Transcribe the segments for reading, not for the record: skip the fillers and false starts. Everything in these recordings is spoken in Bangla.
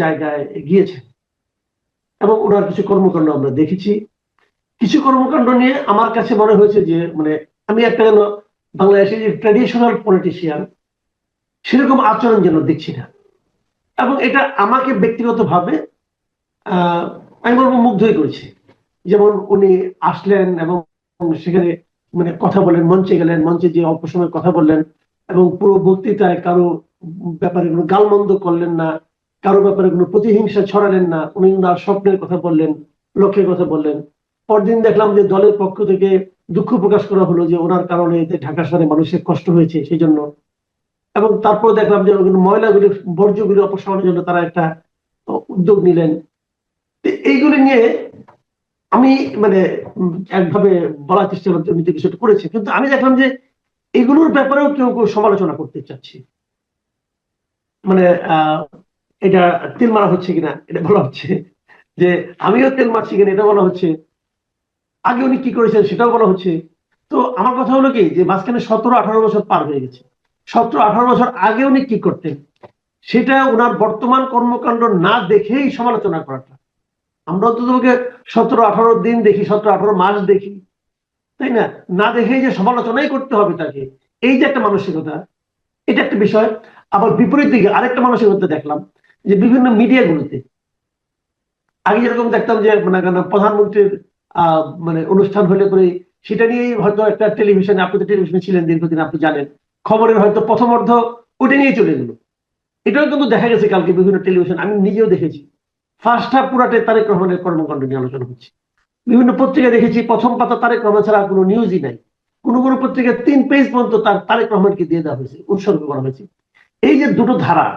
জায়গায় গিয়েছেন এবং ওনার কিছু কর্মকাণ্ড আমরা দেখেছি। কিছু কর্মকাণ্ড নিয়ে আমার কাছে মনে হয়েছে যে মানে আমি একটা যেন বাংলাদেশের যে ট্র্যাডিশনাল পলিটিশিয়ান সেরকম আচরণ যেন দেখছি না, এবং এটা আমাকে ব্যক্তিগতভাবে আমি বলবো মুগ্ধই করেছে। যেমন উনি আসলেন এবং সেখানে মানে কথা বলেন, মঞ্চে গেলেন, মঞ্চে যে অল্প সময় কথা বললেন এবং পুরো বক্তৃতায় কারো ব্যাপারে কোনো গালমন্দ করলেন না, কারো ব্যাপারে কোনো প্রতিহিংসা ছড়ালেন না। উনি ওনার স্বপ্নের কথা বললেন, লক্ষ্যের কথা বললেন। পরদিন দেখলাম যে দলের পক্ষ থেকে দুঃখ প্রকাশ করা হলো যে ওনার কারণে এতে ঢাকা শহরে মানুষের কষ্ট হয়েছে সেই জন্য। এবং তারপর দেখলাম যে ময়লাগুলি বর্জ্যগুলি অপসারণের জন্য তারা একটা উদ্যোগ নিলেন। এইগুলি নিয়ে আমি মানে একভাবে বলার চেষ্টা করতে উনি কিছুটা করেছে, কিন্তু আমি দেখলাম যে এগুলোর ব্যাপারেও কেউ কেউ সমালোচনা করতে চাচ্ছে। মানে এটা তেল মারা হচ্ছে কিনা এটা বলা হচ্ছে, যে আমিও তেল মারছি কিনা এটা বলা হচ্ছে, আগে উনি কি করেছেন সেটাও বলা হচ্ছে। তো আমার কথা হলো কি যে মাঝখানে 17-18 বছর পার হয়ে গেছে। 17-18 বছর আগে উনি কি করতেন সেটা ওনার বর্তমান কর্মকাণ্ড না দেখেই সমালোচনা করাটা, আমরা অন্তত 17-18 দিন দেখি, 17-18 মাস দেখি, তাই না? না দেখেই যে সমালোচনাই করতে হবে তাকে, এই যে একটা মানসিকতা, এটা একটা বিষয়। আবার বিপরীত দিকে আরেকটা মানসিকতা দেখলাম যে বিভিন্ন মিডিয়াগুলোতে আগে যেরকম দেখতাম যে মানে প্রধানমন্ত্রীর মানে অনুষ্ঠান হলে পরে সেটা নিয়েই হয়তো একটা টেলিভিশনে, আপনি তো টেলিভিশনে ছিলেন দীর্ঘদিন, আপনি জানেন, খবরের হয়তো প্রথম অর্ধ ওটা নিয়ে চলে গেল। এটাও কিন্তু দেখা গেছে কালকে বিভিন্ন টেলিভিশন, আমি নিজেও দেখেছি, ফার্স্ট হাফ পুরাটাই তারেক রহমানের কর্মকাণ্ড নিয়ে আলোচনা হচ্ছে। বিভিন্ন পত্রিকা দেখেছি প্রথম পাতা তারেক রহমান ছাড়া কোনো নিউজই নাই। কোন কোন পত্রিকায় 3 পেজ পর্যন্ত তার তারেক রহমানকে দিয়ে দেওয়া হয়েছে, উৎসর্গ করা হয়েছে। এই যে দুটো ধারা,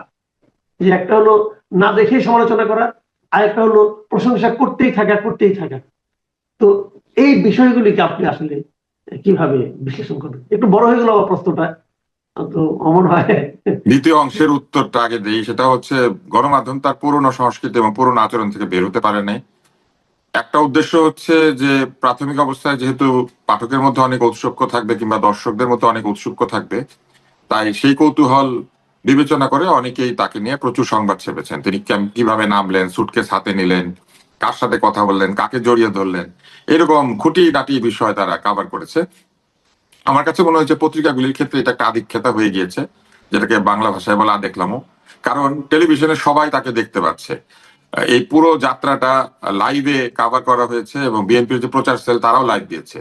যে একটা হলো না দেখে সমালোচনা করা, আর একটা হলো প্রশংসা করতেই থাকা করতেই থাকা। তো এই বিষয়গুলিকে আপনি আসলে কিভাবে বিশ্লেষণ করবেন? একটু বড় হয়ে গেল আমার প্রশ্নটা, তো অমন হয়। দ্বিতীয় অংশের উত্তরটা আগে দিই, সেটা হচ্ছে গণমাধ্যম তার পুরনো সংস্কৃতি এবং পুরনো আচরণ থেকে বের হতে পারে নাই। একটা উদ্দেশ্য হচ্ছে যে প্রাথমিক অবস্থায় যেহেতু পাঠকের মধ্যে অনেক ঔৎসুক্য থাকবে কিংবা দর্শকদের মধ্যে অনেক ঔৎসুক্য থাকবে, তাই সেই কৌতূহল বিবেচনা করে অনেকেই তাকে নিয়ে প্রচুর সংবাদ ছেপেছেন। তিনি কিভাবে নামলেন, সুটকেস হাতে নিলেন, কার সাথে কথা বললেন, কাকে জড়িয়ে ধরলেন, এরকম খুঁটিনাটি বিষয় তারা কাভার করেছে। আমার কাছে মনে হয়েছে পত্রিকাগুলির ক্ষেত্রে এটা একটা আধিক্যতা হয়ে গিয়েছে, যেটাকে বাংলা ভাষায় বলা দেখলামও। কারণ টেলিভিশনে সবাই তাকে দেখতে পাচ্ছে। এই পুরো যাত্রাটা লাইভে কাভার করা হয়েছে এবং বিএনপির যে প্রচার সেল তারাও লাইভ দিয়েছে।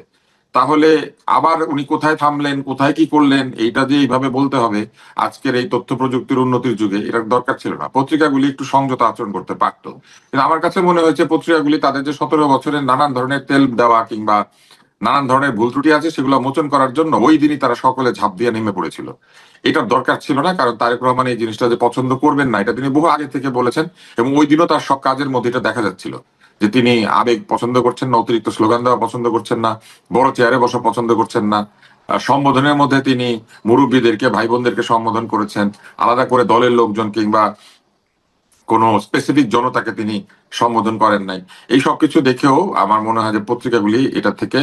তাহলে আবার উনি কোথায় থামলেন, কোথায় কি করলেন, এইটা যে এইভাবে বলতে হবে আজকের এই তথ্য প্রযুক্তির উন্নতির যুগে, এটার দরকার ছিল না। পত্রিকাগুলি একটু সংযত আচরণ করতে পারতো। কিন্তু আমার কাছে মনে হয়েছে পত্রিকাগুলি তাদের যে 17 বছরের নানান ধরনের তেল দেওয়া কিংবা নানান ধরনের ভুল ত্রুটি আছে সেগুলো মোচন করার জন্য ওই দিনই তারা সকলে ঝাঁপ দিয়ে নেমে পড়েছিল। এটার দরকার ছিল না, কারণ তারেক রহমান এই জিনিসটা যে পছন্দ করবেন না এটা তিনি বহু আগে থেকে বলেছেন এবং ওই দিনও তার সব কাজের মধ্যে এটা দেখা যাচ্ছিল যে তিনি আবেগ পছন্দ করছেন না, অতিরিক্ত স্লোগান দেওয়া পছন্দ করছেন না, বড় চেয়ারে বসা পছন্দ করছেন না। সম্বোধনের মধ্যে তিনি মুরব্বীদেরকে, ভাই বোনদেরকে সম্বোধন করেছেন, আলাদা করে দলের লোকজন কিংবা কোন স্পেসিফিক জনতাকে তিনি সম্বোধন করেন নাই। এই সবকিছু দেখেও আমার মনে হয় যে পত্রিকাগুলি এটা থেকে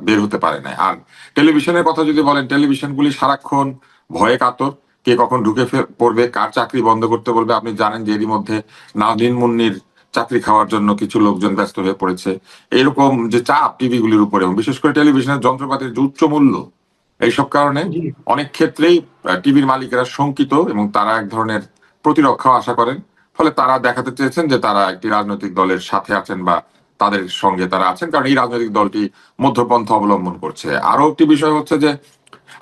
বের হতে পারে নাই। আর টেলিভিশনের কথা যদি বলেন, টেলিভিশনগুলি সারাক্ষণ ভয়ে কাতর, কে কখন ঢুকে পড়বে, কার চাকরি বন্ধ করতে বলবে। আপনি জানেন যে এরই মধ্যে নাজনীন মুন্নির চাকরি খাওয়ার জন্য কিছু লোকজন ব্যস্ত হয়ে পড়েছে। এরকম যে চাপ টিভিগুলির উপরে এবং বিশেষ করে টেলিভিশনের যন্ত্রপাতির যে উচ্চ মূল্য, এইসব কারণে অনেক ক্ষেত্রেই টিভির মালিকেরা শঙ্কিত এবং তারা এক ধরনের প্রতিরক্ষা আশা করেন। ফলে তারা দেখাতে চেয়েছেন যে তারা একটি রাজনৈতিক দলের সাথে আছেন বা তাদের সঙ্গে তারা আছেন, কারণ এই রাজনৈতিক দলটি মধ্যপন্থা অবলম্বন করছে। আরো একটি বিষয় হচ্ছে যে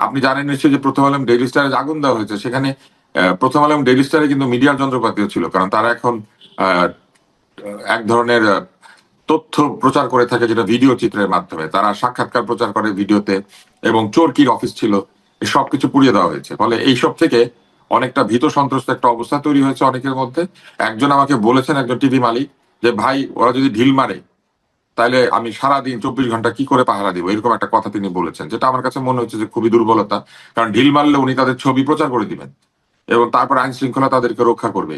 আপনি জানেন নিশ্চয়ই যে প্রথম আলো ডেইলি স্টারে আগুন দেওয়া হয়েছে, সেখানে প্রথম আলো ডেইলি স্টারে কিন্তু মিডিয়ার যন্ত্রপাতিও ছিল, কারণ তারা এখন এক ধরনের তথ্য প্রচার করে থাকে যেটা ভিডিও চিত্রের মাধ্যমে। তারা সাক্ষাৎকার প্রচার করে ভিডিওতে এবং চোরকির অফিস ছিল, সবকিছু পুড়িয়ে দেওয়া হয়েছে। ফলে এইসব থেকে অনেকটা ভীত সন্ত্রস্ত একটা অবস্থা তৈরি হয়েছে অনেকের মধ্যে। একজন আমাকে বলেছেন, একজন টিভি মালিক, যে ভাই ওরা যদি ঢিল মারে তাহলে আমি সারাদিন 24 ঘন্টা কি করে পাহারা দিব, এরকম একটা কথা তিনি বলেছেন, যেটা আমার কাছে মনে হচ্ছে যে খুবই দুর্বলতা। কারণ ঢিল মারলে উনি তাদের ছবি প্রচার করে দিবেন এবং তারপর আইন শৃঙ্খলা তাদেরকে রক্ষা করবে,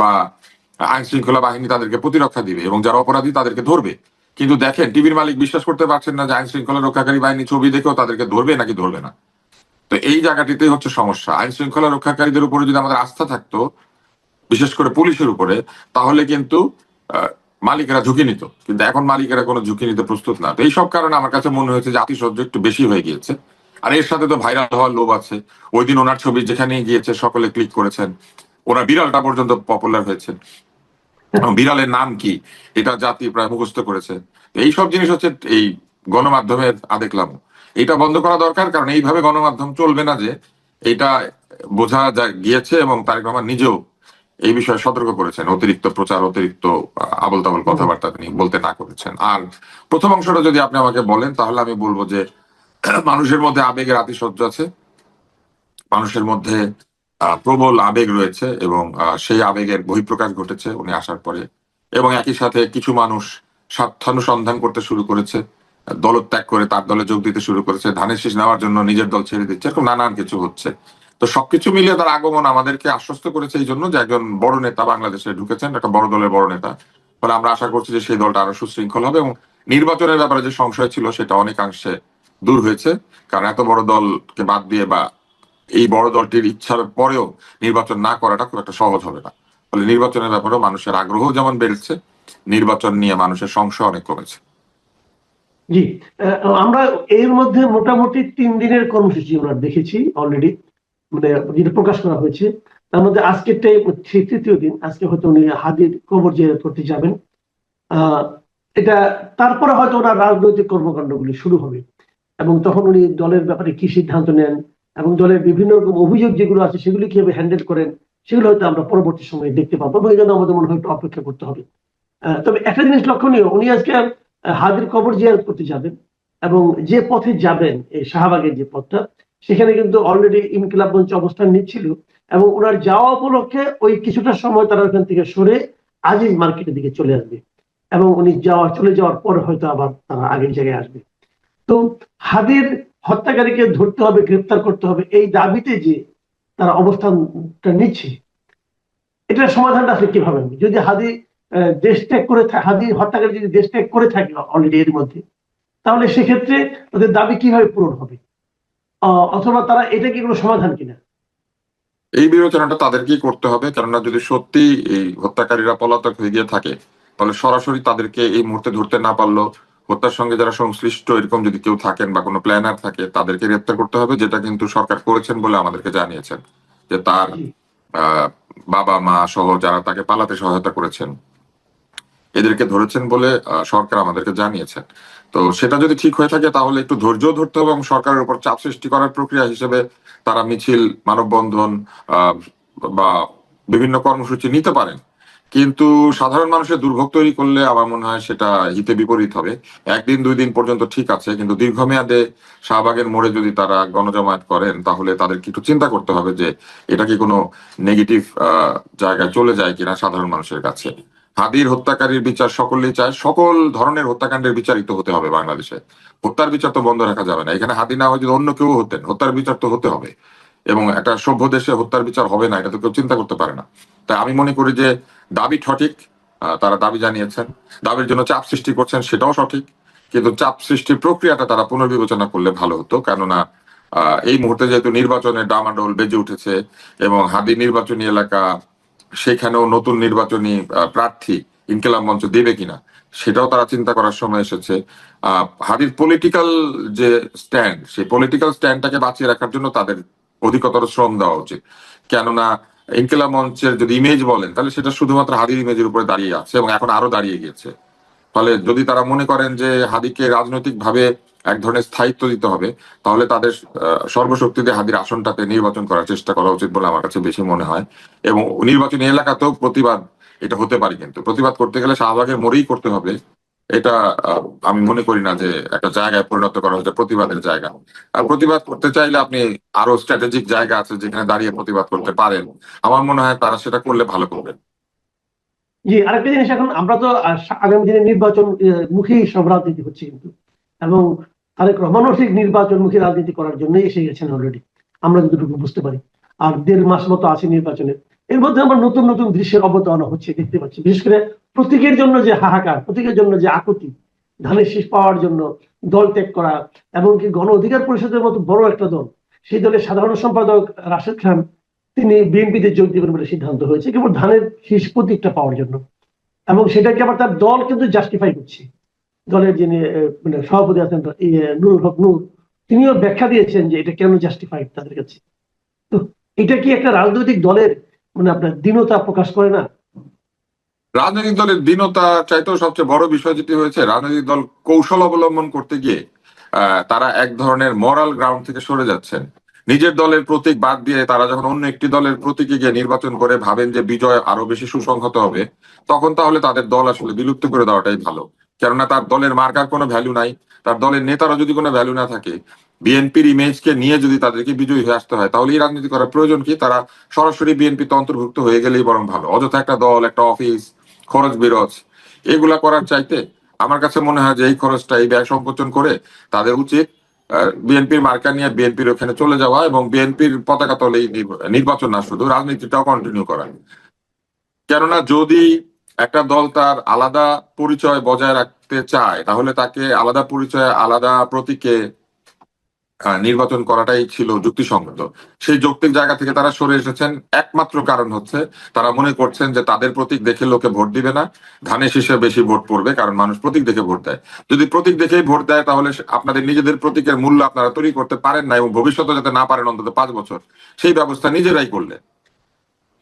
বা আইন শৃঙ্খলা বাহিনী তাদেরকে প্রতিরক্ষা দিবে এবং যারা অপরাধী তাদেরকে ধরবে। কিন্তু দেখেন টিভির মালিক বিশ্বাস করতে পারছেন না যে আইন শৃঙ্খলা রক্ষাকারী বাহিনী ছবি দেখেও তাদেরকে ধরবে নাকি ধরবে না। তো এই জায়গাটিতেই হচ্ছে সমস্যা। আইন শৃঙ্খলা রক্ষাকারীদের উপরে যদি আমাদের আস্থা থাকতো, বিশেষ করে পুলিশের উপরে, তাহলে কিন্তু মালিকেরা ঝুঁকি নিত, কিন্তু এখন মালিকেরা কোনো ঝুঁকি নিতে প্রস্তুত না। তো এইসব কারণে আমার কাছে মনে হয়েছে যে আতিশয্য একটু বেশি হয়ে গিয়েছে। আর এর সাথে তো ভাইরাল হওয়ার লোভ আছে। ওই দিন ওনার ছবি যেখানে গিয়েছে সকলে ক্লিক করেছেন, ওনার বিড়ালটা পর্যন্ত পপুলার হয়েছে। বিড়ালের নাম কি এটা জাতি প্রায় মুখস্থ করেছে। তো এইসব জিনিস হচ্ছে এই গণমাধ্যমের আদেকলাম, এটা বন্ধ করা দরকার। কারণ এইভাবে গণমাধ্যম চলবে না, যে এটা বোঝা গিয়েছে, এবং তারেক রহমান নিজেও এই বিষয়ে সতর্ক করেছেন, অতিরিক্ত প্রচার, অতিরিক্ত আবল তাবল কথাবার্তা তিনি বলতে না করেছেন। আর প্রথম অংশটা যদি আপনি আমাকে বলেন, তাহলে আমি বলবো যে মানুষের মধ্যে আবেগের আতিশয্য আছে, মানুষের মধ্যে প্রবল আবেগ রয়েছে, এবং সেই আবেগের বহিঃপ্রকাশ ঘটেছে উনি আসার পরে। এবং একই সাথে কিছু মানুষ স্বার্থানুসন্ধান করতে শুরু করেছে, দলত্যাগ করে তার দলে যোগ দিতে শুরু করেছে, ধানের শীষ নেওয়ার জন্য নিজের দল ছেড়ে দিচ্ছে, এরকম নানান কিছু হচ্ছে। তো সবকিছু মিলিয়ে তার আগমন আমাদেরকে আশ্বস্ত করেছে এই জন্য যে একজন বড় নেতা বাংলাদেশে ঢুকেছেন, একটা বড় দলের বড় নেতা। ফলে আমরা আশা করছি যে সেই দলটা আরো সুশৃঙ্খল হবে, এবং নির্বাচনের ব্যাপারে যে সংশয় ছিল সেটা অনেকাংশে দূর হয়েছে। কারণ এত বড় দলকে বাদ দিয়ে বা এই বড় দলটির ইচ্ছার পরেও নির্বাচন না করাটা খুব একটা সহজ হবে না। ফলে নির্বাচনের ব্যাপারেও মানুষের আগ্রহ যেমন বেড়েছে, নির্বাচন নিয়ে মানুষের সংশয় অনেক কমেছে। জি, আমরা এর মধ্যে মোটামুটি 3 দিনের কর্মসূচি আমরা দেখেছি অলরেডি, মানে যেটা প্রকাশ করা হয়েছে। তার মধ্যে আজকেরটাই হচ্ছে 3য় দিন। আজকে হয়তো উনি হাদির কবর জিয়ারত করতে যাবেন। এটা তারপরে হয়তো ওনার রাজনৈতিক কর্মকাণ্ডগুলি শুরু হবে, এবং তখন উনি দলের ব্যাপারে কি সিদ্ধান্ত নেন এবং দলের বিভিন্ন রকম অভিযোগ যেগুলো আছে সেগুলি কিভাবে হ্যান্ডেল করেন, সেগুলো হয়তো আমরা পরবর্তী সময়ে দেখতে পাবো, এবং এই জন্য আমাদের মনে হয় একটু অপেক্ষা করতে হবে। তবে একটা জিনিস লক্ষণীয়, উনি আজকে হাদির কবর জিয়ারত করতে যাবেন, এবং যে পথে যাবেন এই শাহবাগের যে পথটা, সেখানে কিন্তু অলরেডি ইনকিলাব মঞ্চ অবস্থান নিচ্ছিল, এবং ওনার যাওয়া উপলক্ষে ওই কিছুটা সময় তারা ওখান থেকে সরে আজিজ মার্কেটের দিকে চলে আসবে, এবং উনি চলে যাওয়ার পর হয়তো আবার তারা আগের জায়গায় আসবে। তো হাদির হত্যাকারীকে ধরতে হবে, গ্রেপ্তার করতে হবে, এই দাবিতে যে তারা অবস্থানটা নিচ্ছে, এটার সমাধানটা আসলে কিভাবে হবে? যদি হাদি দেশ ত্যাগ করে হাদি হত্যাকারী যদি দেশ ত্যাগ করে থাকে অলরেডি এর মধ্যে, তাহলে সেক্ষেত্রে ওদের দাবি কিভাবে পূরণ হবে? অথবা তারা এটা কি কোনো সমাধান কিনা? এই বিবেচনাটা তাদেরকেই করতে হবে, কেননা যদি সত্যি এই হত্যাকারীরা পলাতক হয়ে গিয়ে থাকে, তাহলে সরাসরি তাদেরকে এই মুহূর্তে ধরতে না পারলো, হত্যার সঙ্গে যারা সংশ্লিষ্ট এরকম যদি কেউ থাকেন বা কোনো প্ল্যানার থাকে, তাদেরকে গ্রেপ্তার করতে হবে, যেটা কিন্তু সরকার করেছেন বলে আমাদেরকে জানিয়েছেন। যে তার আহ বাবা মা সহ যারা তাকে পালাতে সহায়তা করেছেন, এদেরকে ধরেছেন বলে সরকার আমাদেরকে জানিয়েছেন। তো সেটা যদি ঠিক হয়ে থাকে, তাহলে একটু ধৈর্য ধরতে হবে, এবং সরকারের উপর চাপ সৃষ্টি করার প্রক্রিয়া হিসেবে তারা মিছিল, মানববন্ধন বা বিভিন্ন কর্মসূচি নিতে পারেন। কিন্তু সাধারণ মানুষের দুর্ভোগ তৈরি করলে আমার মনে হয় সেটা হিতে বিপরীত হবে। 1 দিন 2 দিন পর্যন্ত ঠিক আছে, কিন্তু দীর্ঘমেয়াদে শাহবাগের মোড়ে যদি তারা গণজমায়েত করেন, তাহলে তাদেরকে একটু চিন্তা করতে হবে যে এটা কি কোনো নেগেটিভ জায়গায় চলে যায় কিনা সাধারণ মানুষের কাছে। হাদির হত্যাকারীর বিচার সকলেই চায়, সকল ধরনের হত্যাকাণ্ডের বিচারিত হতে হবে বাংলাদেশে। হত্যার বিচার তো বন্ধ রাখা যাবে না। এখানে হাদি না হয় যদি অন্য কেউ হতেন, হত্যার বিচার তো হতে হবে। এবং একটা সভ্য দেশে হত্যার বিচার হবে না, এটা তো কেউ চিন্তা করতে পারে না। তাই আমি মনে করি যে দাবি সঠিক, তারা দাবি জানিয়েছেন, দাবির জন্য চাপ সৃষ্টি করছেন, সেটাও সঠিক। কিন্তু চাপ সৃষ্টির প্রক্রিয়াটা তারা পুনর্বিবেচনা করলে ভালো হতো, কেননা এই মুহূর্তে যেহেতু নির্বাচনের ডামাডোল বেজে উঠেছে, এবং হাদি নির্বাচনী এলাকা, সেখানেও নতুন নির্বাচনী প্রার্থী ইনকিলাব মঞ্চ দেবে কিনা সেটাও তারা চিন্তা করার সময় এসেছে। হাদির পলিটিক্যাল যে স্ট্যান্ড, সেই পলিটিক্যাল স্ট্যান্ডটাকে বাঁচিয়ে রাখার জন্য তাদের অধিকতর শ্রম দেওয়া উচিত। কেননা ইনকিলাব মঞ্চের যদি ইমেজ বলেন, তাহলে সেটা শুধুমাত্র হাদির ইমেজের উপরে দাঁড়িয়ে আছে, এবং এখন আরো দাঁড়িয়ে গিয়েছে। ফলে যদি তারা মনে করেন যে হাদিকে রাজনৈতিক ভাবে এক ধরনের স্থায়িত্ব দিতে হবে, তাহলে তাদের সর্বশক্তি দিয়ে হাদির আসনটাতে নির্বাচন করার চেষ্টা করা উচিত বলে আমার কাছে বেশি মনে হয়। এবং নির্বাচনী এলাকাতেও প্রতিবাদ এটা হতে পারে, কিন্তু প্রতিবাদ করতে গেলে শাহবাগের মোড়েই করতে হবে। এটা আমি মনে করি না যে একটা জায়গায় পরিণত করা হচ্ছে প্রতিবাদের জায়গা। আর প্রতিবাদ করতে চাইলে আপনি আরো স্ট্র্যাটেজিক জায়গা আছে যেখানে দাঁড়িয়ে প্রতিবাদ করতে পারেন। আমার মনে হয় তারা সেটা করলে ভালো করবেন। জি, আরেকটা জিনিস, এখন আমরা তো আগামী দিনে নির্বাচন মুখী সব রাজনীতি হচ্ছে কিন্তু, এবং তারেক রহমানও ঠিক নির্বাচনমুখী রাজনীতি করার জন্যই এসে গেছেন অলরেডি, আমরা যতটুকু বুঝতে পারি। আর 1.5 মাস মতো আছে নির্বাচনের। এর মধ্যে আমরা নতুন নতুন দৃশ্যের অবতারণা হচ্ছে দেখতে পাচ্ছি, বিশেষ করে প্রতীকের জন্য যে হাহাকার, প্রতীকের জন্য যে আকুতি, ধানের শীষ পাওয়ার জন্য দল ত্যাগ করা, এমনকি গণ অধিকার পরিষদের মতো বড় একটা দল, সেই দলের সাধারণ সম্পাদক রাশেদ খান তিনি বিএনপিতে যোগ দেবেন বলে সিদ্ধান্ত হয়েছে কেবল ধানের শীষ প্রতীকটা পাওয়ার জন্য, এবং সেটাকে আবার তার দল কিন্তু জাস্টিফাই করছে। দলের যিনি মানে সভাপতি আছেন নুরুল হক নূর, তিনিও ব্যাখ্যা দিয়েছেন যে এটা কেন জাস্টিফাইড তাদের কাছে। তো এটা কি একটা রাজনৈতিক দলের মানে আপনার দীনতা প্রকাশ করে না? রাজনৈতিক দলের দীনতা চাইতেও সবচেয়ে বড় বিষয় যেটি হয়েছে, রাজনৈতিক দল কৌশল অবলম্বন করতে গিয়ে তারা এক ধরনের মরাল গ্রাউন্ড থেকে সরে যাচ্ছেন। নিজের দলের প্রতীক বাদ দিয়ে তারা যখন অন্য একটি দলের প্রতীকে গিয়ে নির্বাচন করে ভাবেন যে বিজয় আরো বেশি সুসংহত হবে, তখন তাহলে তাদের দল আসলে বিলুপ্ত করে দেওয়াটাই ভালো। কেননা তার দলের মার্কার কোনো ভ্যালু নাই, তার দলের নেতারও যদি কোনো ভ্যালু না থাকে, বিএনপির ইমেজকে নিয়ে যদি তাদেরকে বিজয়ী হয়ে আসতে হয়, তাহলে এই রাজনীতি করার প্রয়োজন কি? তারা সরাসরি বিএনপিতে অন্তর্ভুক্ত হয়ে গেলেই বরং ভালো। অযথা একটা দল, একটা অফিস, খরচ বিরোচ এগুলা করার চাইতে আমার কাছে মনে হয় যে এই খরচটা, এই ব্যয় সংকোচন করে তাদের উচিত বিএনপির মার্কা নিয়ে বিএনপির ওখানে চলে যাওয়া এবং বিএনপির পতাকা তলেই নির্বাচন না শুধু রাজনীতিটাও কন্টিনিউ করা। কেননা যদি একটা দল তার আলাদা পরিচয় বজায় রাখতে চায়, তাহলে তাকে আলাদা পরিচয়, আলাদা প্রতীকে নির্বাচন করাটাই ছিল যুক্তিসঙ্গত। সেই যৌক্তিক জায়গা থেকে তারা সরে এসেছেন। একমাত্র কারণ হচ্ছে তারা মনে করছেন যে তাদের প্রতীক দেখে লোকে ভোট দিবে না, ধানের শীষে বেশি ভোট পড়বে, কারণ মানুষ প্রতীক দেখে ভোট দেয়। যদি প্রতীক দেখেই ভোট দেয়, তাহলে আপনাদের নিজেদের প্রতীকের মূল্য আপনারা তৈরি করতে পারেন না, এবং ভবিষ্যতে যাতে না পারেন অন্তত 5 বছর, সেই ব্যবস্থা নিজেরাই করলে,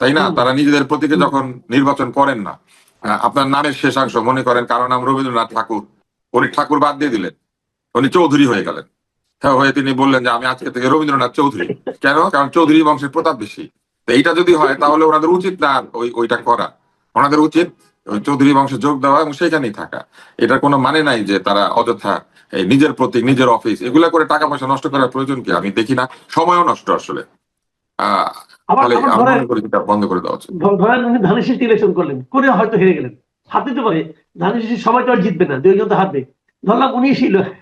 তাই না? তারা নিজেদের প্রতীকে যখন নির্বাচন করেন না, আপনার নামের শেষাংশ মনে করেন কারো নাম রবীন্দ্রনাথ ঠাকুর, উনি ঠাকুর বাদ দিয়ে দিলেন, উনি চৌধুরী হয়ে গেলেন। হ্যাঁ, হয়ে তিনি বললেন যে আমি আজকে থেকে রবীন্দ্রনাথ চৌধুরী। কেন? কারণ চৌধুরী বংশের প্রতাপ বেশি। তো এইটা যদি হয়, তাহলে ওনাদের উচিত না ওইটা করা, ওনাদের উচিত ওই চৌধুরী বংশে যোগ দেওয়া এবং সেখানেই থাকা। এটার কোনো মানে নাই যে তারা অযথা এই নিজের প্রতীক, নিজের অফিস এগুলা করে টাকা পয়সা নষ্ট করার প্রয়োজন কি? আমি দেখি না, সময়ও নষ্ট আসলে। আহ আবার ফলে আবার আমি ধরেন মনে করি এটা বন্ধ করে দেওয়া উচিত। ধরেন উনি ধানের শীষ ইলেকশন করলেন, করে হয়তো হেরে গেলেন। হারতে তো পারে, ধানের শীষ সবাই তো আর জিতবে না, 2 জন তো হারবে। ধরলাম উনি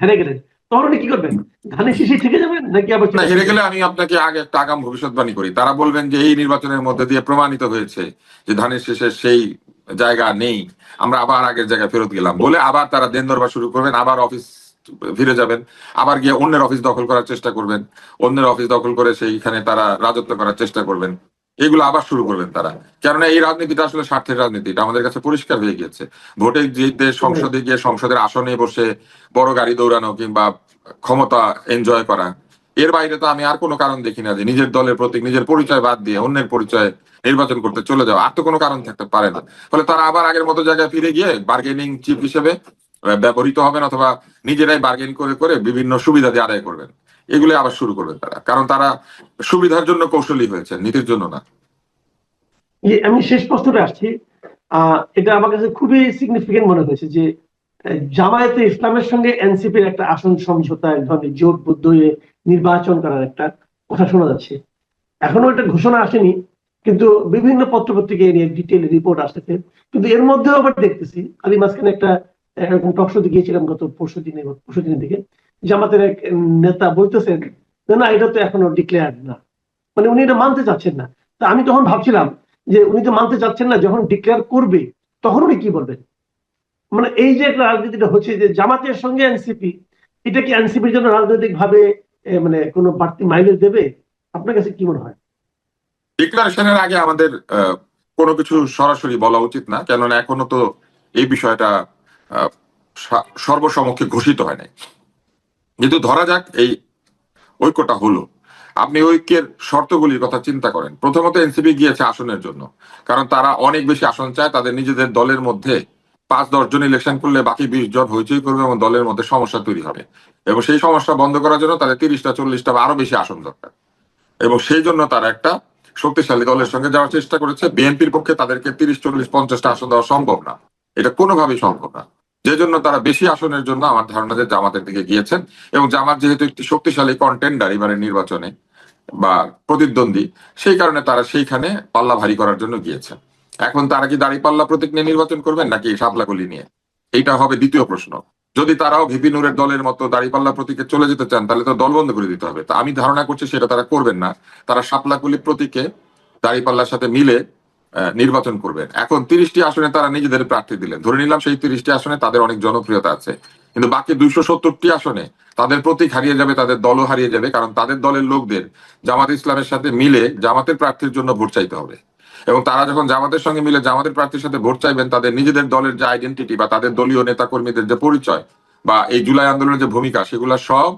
হেরে গেলেন, তখন উনি কি করবেন? ধানের শীষে থেকে যাবেন নাকি আবার না, চলে হেরে আসবেন? গেলে আমি আপনাকে আগে একটা আগাম ভবিষ্যৎবাণী করি। তারা বলবেন যে এই নির্বাচনের মধ্যে দিয়ে প্রমাণিত হয়েছে যে ধানের শীষের সেই জায়গা নেই, আমরা আবার আগের জায়গায় ফেরত গেলাম বলে আবার তারা দেন দরবার শুরু করবেন, আবার অফিস ফিরে যাবেন, আবার গিয়ে অন্যের অফিস দখল করার চেষ্টা করবেন, অন্যের অফিস দখল করে সেইখানে তারা রাজত্ব করার চেষ্টা করবেন। এগুলো আবার শুরু করবেন তারা। কেননা এই রাজনীতিটা আসলে স্বার্থের রাজনীতি, এটা আমাদের কাছে পরিষ্কার হয়ে গিয়েছে। ভোটে জিতে সংসদে গিয়ে সংসদের আসনে বসে বড় গাড়ি দৌড়ানো কিংবা ক্ষমতা এনজয় করা, এর বাইরে তো আমি আর কোনো কারণ দেখি না যে নিজের দলের প্রতীক, নিজের পরিচয় বাদ দিয়ে অন্যের পরিচয় নির্বাচন করতে চলে যাওয়া। আর তো কোনো কারণ থাকতে পারে না। ফলে তারা আবার আগের মতো জায়গায় ফিরে গিয়ে বার্গেনিং চিপ হিসেবে ব্যবহৃত হবেন, অথবা নিজেরাই বার্গেন করে করে বিভিন্ন সুবিধা দিয়ে আদায় করবেন। এগুলো আবার শুরু করবেন তারা, কারণ তারা সুবিধার জন্য কৌশলী হয়েছে, নীতির জন্য না। আমি শেষ প্রশ্নটা আসছি। এটা আমার কাছে খুবই সিগনিফিকেন্ট মনে হয়েছে যে জামায়াতে ইসলামের সঙ্গে এনসিপির একটা আসন সমঝোতা, এক ধরনের জোটবদ্ধ হয়ে নির্বাচন করার একটা কথা শোনা যাচ্ছে। এখনো একটা ঘোষণা আসেনি, কিন্তু বিভিন্ন পত্রপত্রিকা এ নিয়ে ডিটেল রিপোর্ট আসতেছে। কিন্তু এর মধ্যেও আবার দেখতেছি, আমি মাঝখানে একটা এরকম টকশোতে গিয়েছিলাম গত পরশুদিনের দিকে, জামাতের এক নেতা বলতেছেন যে না, এটা তো এখনো ডিক্লেয়ার্ড না, মানে উনি এটা মানতে চাচ্ছেন না। তা আমি তখন ভাবছিলাম যে উনি তো মানতে চাচ্ছেন না, যখন ডিক্লেয়ার করবে তখন উনি কি বলবেন? মানে এই যে একটা রাজনীতিটা হচ্ছে যে জামাতের সঙ্গে এনসিপি, এটা কি এনসিপির জন্য রাজনৈতিক ভাবে মানে কোনো বাড়তি মাইলেজ দেবে? আপনার কাছে কি মনে হয়? ডিক্লারেশনের আগে আমাদের কোনো কিছু সরাসরি বলা উচিত না, কেননা এখনো তো এই বিষয়টা আহ, সর্বসমক্ষে ঘোষিত হয় নাই। কিন্তু ধরা যাক এই ঐক্যটা হলো, আপনি ঐক্যের শর্তগুলির কথা চিন্তা করেন। প্রথমত এনসিপি গিয়েছে আসনের জন্য, কারণ তারা অনেক বেশি আসন চায়। তাদের নিজেদের দলের মধ্যে 5-10 জন ইলেকশন করলে বাকি 20 জন হইচই করবে এবং দলের মধ্যে সমস্যা তৈরি হবে, এবং সেই সমস্যা বন্ধ করার জন্য তাদের 30টা 40টা বা আরো বেশি আসন দরকার। এবং সেই জন্য তারা একটা শক্তিশালী দলের সঙ্গে যাওয়ার চেষ্টা করেছে। বিএনপির পক্ষে তাদেরকে 30-40-50টা আসন দেওয়া সম্ভব না, এটা কোনোভাবেই সম্ভব না। যে জন্য তারা বেশি আসনের জন্য আমার ধারণা যে জামাতের দিকে গিয়েছেন, এবং জামাত যেহেতু একটি শক্তিশালী কন্টেন্ডার এবারের নির্বাচনে বা প্রতিদ্বন্দ্বী, সেই কারণে তারা সেইখানে পাল্লা ভারী করার জন্য গিয়েছে। এখন তারা কি দাঁড়িপাল্লা প্রতীক নিয়ে নির্বাচন করবেন নাকি শাপলাকলি নিয়ে, এইটা হবে দ্বিতীয় প্রশ্ন। যদি তারাও ভিপি নুরের দলের মতো দাঁড়িপাল্লা প্রতীকে চলে যেতে চান, তাহলে তো দল বন্ধ করে দিতে হবে। তা আমি ধারণা করছি সেটা তারা করবেন না। তারা শাপলাকলি প্রতীকে দাঁড়িপাল্লার সাথে মিলে নির্বাচন করবেন। এখন 30টি আসনে তারা নিজেদের প্রার্থী দিলেন, ধরে নিলাম সেই 30টি আসনে তাদের অনেক জনপ্রিয়তা আছে, কিন্তু বাকি 270টি আসনে তাদের প্রতীক হারিয়ে যাবে, তাদের দলও হারিয়ে যাবে, কারণ তাদের দলের লোকদের জামাত ইসলামের সাথে মিলে জামাতের প্রার্থীর জন্য ভোট চাইতে হবে। এবং তারা যখন জামাতের সঙ্গে মিলে জামাতের প্রার্থীর সাথে ভোট চাইবেন, তাদের নিজেদের দলের যে আইডেন্টিটি বা তাদের দলীয় নেতা কর্মীদের যে পরিচয় বা এই জুলাই আন্দোলনের যে ভূমিকা, সেগুলো সব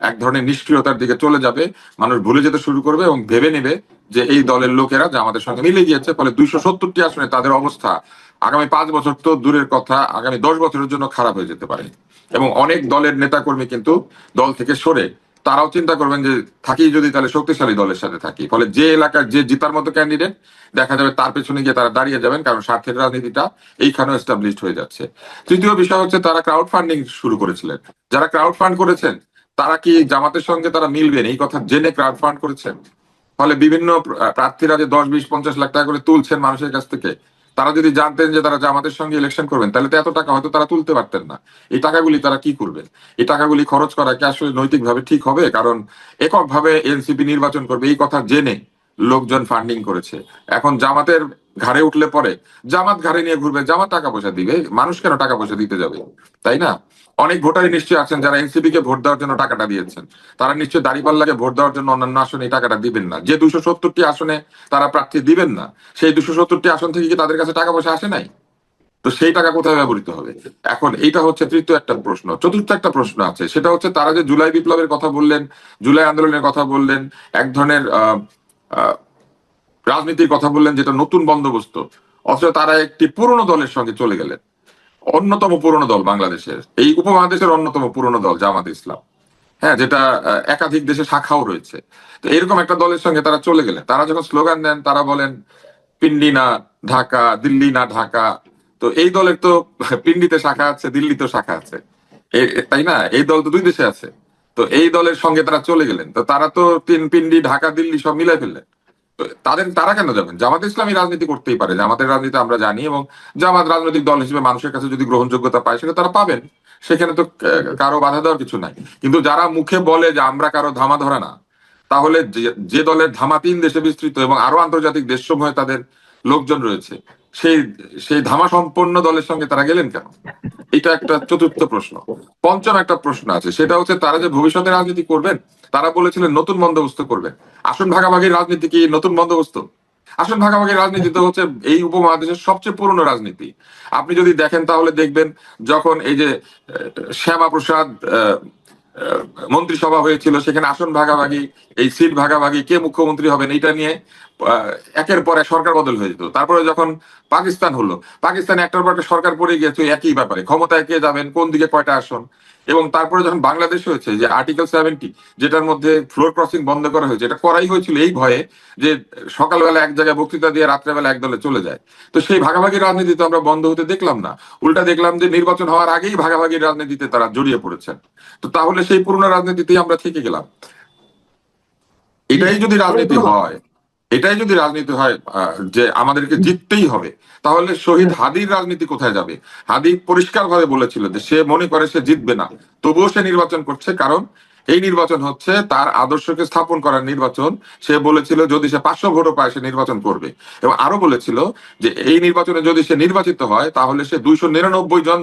এক ধরনের নিষ্ক্রিয়তার দিকে চলে যাবে। মানুষ ভুলে যেতে শুরু করবে এবং ভেবে নেবে যে এই দলের লোকেরা জামাতের সঙ্গে মিলে গিয়েছে। ফলে 270টি আসনে তাদের অবস্থা আগামী 5 বছর তো দূরের কথা, আগামী 10 বছরের জন্য খারাপ হয়ে যেতে পারে। এবং অনেক দলের নেতাকর্মী কিন্তু দল থেকে সরে তারাও চিন্তা করবেন যে থাকি যদি তাহলে শক্তিশালী দলের সাথে থাকি। ফলে যে এলাকার যে জিতার মতো ক্যান্ডিডেট দেখা যাবে তার পেছনে গিয়ে তারা দাঁড়িয়ে যাবেন, কারণ স্বার্থের রাজনীতিটা এইখানেও এস্টাবলিশড হয়ে যাচ্ছে। তৃতীয় বিষয় হচ্ছে তারা ক্রাউড ফান্ডিং শুরু করেছিলেন। যারা ক্রাউড ফান্ড করেছেন তারা কি জামাতের সঙ্গে তারা মিলবেন এই কথা জেনে ক্রাউড ফান্ড করেছেন? ফলে বিভিন্ন প্রার্থীরা যে 10, 20, 50 লাখ টাকা করে তুলছেন মানুষের কাছ থেকে, তারা যদি জানতেন যে তারা জামাতের সঙ্গে ইলেকশন করবেন, তাহলে তো এত টাকা হয়তো তারা তুলতে পারতেন না। এই টাকাগুলি তারা কি করবেন? এই টাকাগুলি খরচ করা কি আসলে নৈতিকভাবে ঠিক হবে? কারণ এককভাবে এনসিপি নির্বাচন করবে এই কথা জেনে লোকজন ফান্ডিং করেছে। এখন জামাতের ঘাড়ে উঠলে পরে জামাত ঘাড়ে নিয়ে ঘুরবে, জামাত টাকা পয়সা দিবে, মানুষ কেন টাকা পয়সা দিতে যাবে? তাই না? অনেক ভোটারই নিশ্চয়ই আছেন যারা এনসিপি কে ভোট দেওয়ার জন্য টাকাটা দিয়েছেন, তারা নিশ্চয়ই দাঁড়িপাল্লাকে ভোট দেওয়ার জন্য অন্যান্য আসনে এই টাকাটা দিবেন না। যে 270টি আসনে তারা প্রার্থী দিবেন না, সেই 270টি আসন থেকে কি তাদের কাছে টাকা পয়সা আসে নাই? তো সেই টাকা কোথায় ব্যবহৃত হবে? এখন এইটা হচ্ছে তৃতীয় একটা প্রশ্ন। চতুর্থ একটা প্রশ্ন আছে, সেটা হচ্ছে তারা যে জুলাই বিপ্লবের কথা বললেন, জুলাই আন্দোলনের কথা বললেন, এক ধরনের আহ রাজনীতির কথা বললেন যেটা নতুন বন্দোবস্ত, অথচ তারা একটি পুরনো দলের সঙ্গে চলে গেলেন। অন্যতম পুরনো দল বাংলাদেশের, এই উপমহাদেশের অন্যতম পুরনো দল জামাত ইসলাম, হ্যাঁ, যেটা একাধিক দেশে শাখাও রয়েছে। তো এরকম একটা দলের সঙ্গে তারা চলে গেলেন। তারা যখন স্লোগান দেন তারা বলেন পিন্ডি না ঢাকা, দিল্লি না ঢাকা। তো এই দলের তো পিন্ডিতে শাখা আছে, দিল্লিতেও শাখা আছে, তাই না? এই দল তো দুই দেশে আছে। তো এই দলের সঙ্গে তারা চলে গেলেন, তো তারা তো পিন্ডি ঢাকা দিল্লি সব মিলাই ফেললেন। তো তারা কেন যাবেন? জামাত ইসলামী রাজনীতি করতেই পারে, জামাতের রাজনীতি আমরা জানি, এবং জামাত রাজনৈতিক দল হিসেবে মানুষের কাছে যদি গ্রহণযোগ্যতা পায় সেটা তারা পাবেন, সেখানে তো কারো বাধা দেওয়ার কিছু নাই। কিন্তু যারা মুখে বলে যে আমরা কারো ধামা ধরে না, তাহলে যে দলের ধামা 3 দেশে বিস্তৃত এবং আরো আন্তর্জাতিক দেশসমূহে তাদের লোকজন রয়েছে, সেই সেই ধামা সম্পন্ন দলের সঙ্গে তারা গেলেন কেন? এটা একটা চতুর্থ প্রশ্ন। পঞ্চম একটা প্রশ্ন আছে, সেটা হচ্ছে তারা যে ভবিষ্যতে রাজনীতি করবেন, তারা বলেছিলেন নতুন বন্দোবস্ত করবেন। আসন ভাগাভাগির রাজনীতি কি নতুন বন্দোবস্ত? আসন ভাগাভাগির রাজনীতি তো হচ্ছে এই উপমহাদেশের সবচেয়ে পুরনো রাজনীতি। আপনি যদি দেখেন তাহলে দেখবেন যখন এই যে শ্যামা প্রসাদ মন্ত্রিসভা হয়েছিল, সেখানে আসন ভাগাভাগি, এই সিট ভাগাভাগি, কে মুখ্যমন্ত্রী হবেন এটা নিয়ে একের পর এক সরকার বদল হয়ে যেত। তারপরে যখন পাকিস্তান হলো, পাকিস্তানে একটার পর একটা সরকার পড়ে গিয়েছে একই ব্যাপারে, ক্ষমতায় কে যাবেন, কোন দিকে কয়টা আসন। এবং তারপরে যখন বাংলাদেশ হয়েছে, যে আর্টিকেল 70 যেটার মধ্যে ফ্লোর ক্রসিং বন্ধ করা হয়েছে, এটা করাই হয়েছিল এই ভয়ে যে সকালবেলা এক জায়গায় বক্তৃতা দিয়ে রাত্রেবেলা এক দলে চলে যায়। তো সেই ভাগাভাগির রাজনীতি তো আমরা বন্ধ হতে দেখলাম না, উল্টা দেখলাম যে নির্বাচন হওয়ার আগেই ভাগাভাগির রাজনীতিতে তারা জড়িয়ে পড়েছেন। তো তাহলে সেই পুরনো রাজনীতিতেই আমরা থেকে গেলাম। এটাই যদি রাজনীতি হয়, এটাই যদি রাজনীতি হয় যে আমাদেরকে জিততেই হবে, তাহলে শহীদ হাদির রাজনীতি কোথায় যাবে? হাদি পরিষ্কারভাবে বলেছিল যে সে মনে করে সে জিতবে না, তবুও সে নির্বাচন করছে, কারণ এই নির্বাচন হচ্ছে তার আদর্শকে স্থাপন করার নির্বাচন। সে বলেছিল যদি সে 500 ভোটও পায় সে নির্বাচন করবে, এবং আরো বলেছিল যে এই নির্বাচনে যদি সে নির্বাচিত হয় তাহলে সে 299 জন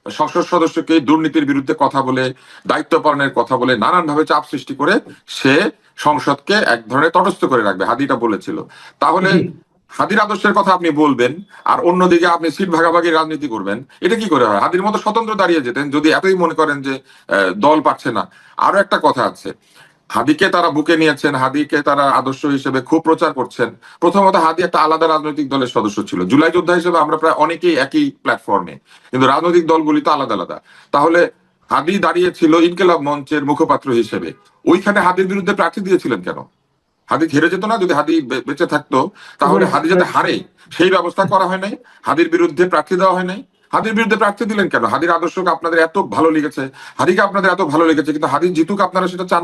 সংসদ সদস্যকে দুর্নীতির বিরুদ্ধে কথা বলে, দায়িত্ব পালনের কথা বলে, নানান ভাবে চাপ সৃষ্টি করে সে সংসদকে এক ধরনের তটস্থ করে রাখবে, হাদিটা বলেছিল। তাহলে হাদির আদর্শের কথা আপনি বলবেন আর অন্যদিকে আপনি সিট ভাগাভাগির রাজনীতি করবেন, এটা কি করে হয়? হাদির মতো স্বতন্ত্র দাঁড়িয়ে যেতেন যদি এতই মনে করেন যে দল পাচ্ছে না। আরো একটা কথা আছে, হাদিকে তারা বুকে নিয়েছেন, হাদিকে তারা আদর্শ হিসেবে খুব প্রচার করছেন। প্রথমত হাদি একটা আলাদা রাজনৈতিক দলের সদস্য ছিল, জুলাই যোদ্ধা হিসেবে আমরা প্রায় অনেকেই একই প্ল্যাটফর্মে, কিন্তু রাজনৈতিক দলগুলি তো আলাদা আলাদা। তাহলে হাদি দাঁড়িয়েছিল ইনকিলাব মঞ্চের মুখপাত্র হিসেবে, ওইখানে হাদির বিরুদ্ধে প্রার্থী দিয়েছিলেন কেন? হাদি হেরে যেত না যদি হাদি বেঁচে থাকতো? তাহলে হাদি যাতে হারে সেই ব্যবস্থা করা হয় নাই, হাদির বিরুদ্ধে প্রার্থী দেওয়া হয় নাই। হাদির বিরুদ্ধে প্রার্থী দিলেন কেন? হাদির আদর্শকে আপনাদের এত ভালো লেগেছে, হাদিকে আপনাদের এত ভালো লেগেছে, কিন্তু হাদি জিতুক আপনারা সেটা চান না।